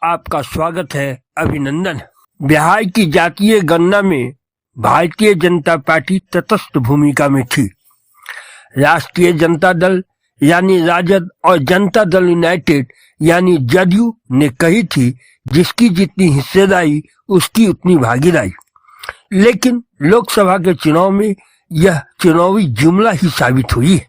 आपका स्वागत है, अभिनंदन। बिहार की जातीय गणना में भारतीय जनता पार्टी तटस्थ भूमिका में थी। राष्ट्रीय जनता दल यानी राजद और जनता दल यूनाइटेड यानी जदयू ने कही थी जिसकी जितनी हिस्सेदारी उसकी उतनी भागीदारी। लेकिन लोकसभा के चुनाव में यह चुनावी जुमला ही साबित हुई है।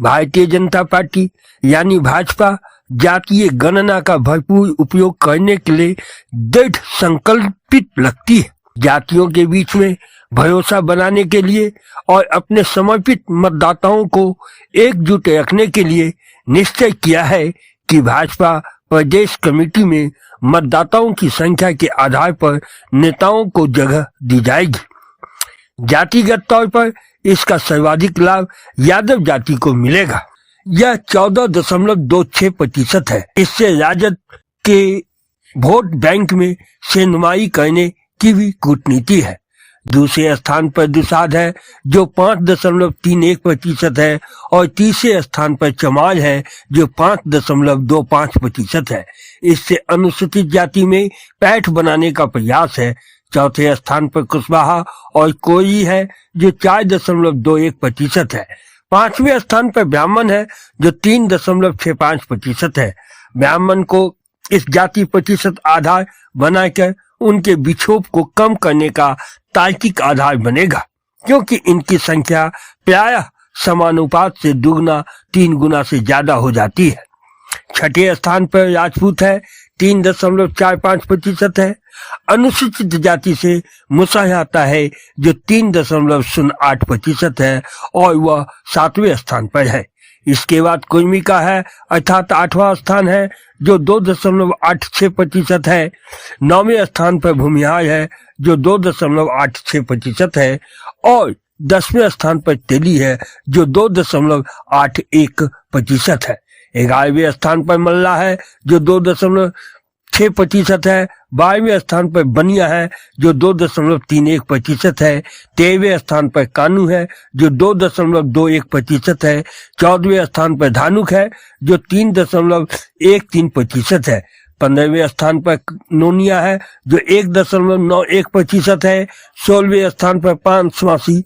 भारतीय जनता पार्टी यानी भाजपा जातीय गणना का भरपूर उपयोग करने के लिए दृढ़ संकल्पित लगती है। जातियों के बीच में भरोसा बनाने के लिए और अपने समर्पित मतदाताओं को एकजुट रखने के लिए निश्चय किया है कि भाजपा प्रदेश कमेटी में मतदाताओं की संख्या के आधार पर नेताओं को जगह दी जाएगी। जातिगत तौर पर इसका सर्वाधिक लाभ यादव जाति को मिलेगा। यह 14.26% है। इससे राजद के वोट बैंक में सेनुमाई करने की भी कूटनीति है। दूसरे स्थान पर दुसाध है जो 5.31% है और तीसरे स्थान पर चमार है जो 5.25% है। इससे अनुसूचित जाति में पैठ बनाने का प्रयास है। चौथे स्थान पर कुशवाहा और कोई है जो 4.21% है। पांचवें स्थान पर ब्राह्मण है जो 3.65% है। ब्राह्मण को इस जाति प्रतिशत आधार बनाकर उनके विक्षोभ को कम करने का तार्किक आधार बनेगा, क्योंकि इनकी संख्या प्रायः समानुपात से 2-3 गुना से ज्यादा हो जाती है। छठे स्थान पर राजपूत है, 3.45% है। अनुसूचित जाति से मुसहर आता है जो 3.08% है और वह 7वें स्थान पर है। इसके बाद कुर्मी का है अर्थात 8वां स्थान है जो 2.86% है। 9वें स्थान पर भूमिहार है जो 2.86% है और 10वें स्थान पर तेली है जो 2.81% है। 11वें स्थान पर मल्ला है जो 2.6% है। 12वें स्थान पर बनिया है जो 2.31% है। 13वें स्थान पर कानू है जो 2.21% है। 14वें स्थान पर धानुक है जो 3.13% है। 15वें स्थान पर नोनिया है जो 1.91% है। 16वें स्थान पर पांचवासी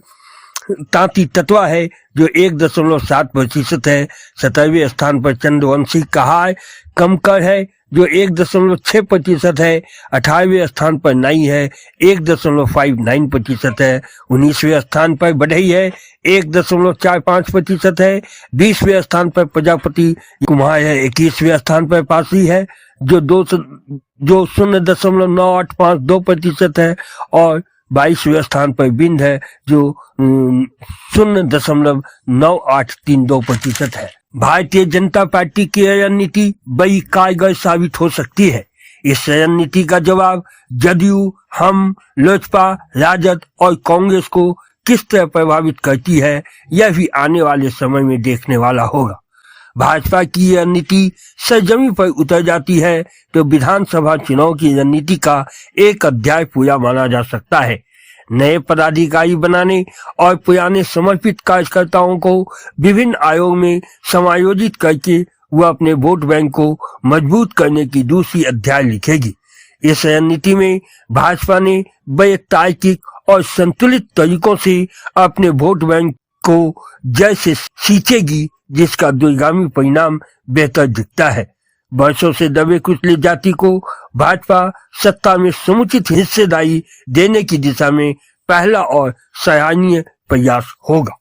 तांती तत्वा है जो 1.7% है। 17वें स्थान पर चंद्रवंशी कहार कमकर है जो 1.6% है। 18वें स्थान पर नाई है 1.59% है। 19वें स्थान पर बढ़ई है 1.45% है। 20वें स्थान पर प्रजापति कुम्हार है। 21वें स्थान पर पासी है जो 0.9852% है और 22वें स्थान पर बिंद है जो 0.9832% है। भारतीय जनता पार्टी की रणनीति बड़ी कारगर साबित हो सकती है। इस रणनीति का जवाब जदयू, हम, लोजपा, राजद और कांग्रेस को किस तरह प्रभावित करती है, यह भी आने वाले समय में देखने वाला होगा। भाजपा की रणनीति सरजमी पर उतर जाती है तो विधानसभा चुनाव की रणनीति का एक अध्याय पूरा माना जा सकता है। नए पदाधिकारी बनाने और पुराने समर्पित कार्यकर्ताओं को विभिन्न आयोग में समायोजित करके वह अपने वोट बैंक को मजबूत करने की दूसरी अध्याय लिखेगी। इस रणनीति में भाजपा ने बड़े तार्किक और संतुलित तरीकों से अपने वोट बैंक को जैसे सींचेगी, जिसका दूरगामी परिणाम बेहतर दिखता है। वर्षों से दबे कुचले जाति को भाजपा सत्ता में समुचित हिस्सेदारी देने की दिशा में पहला और सराहनीय प्रयास होगा।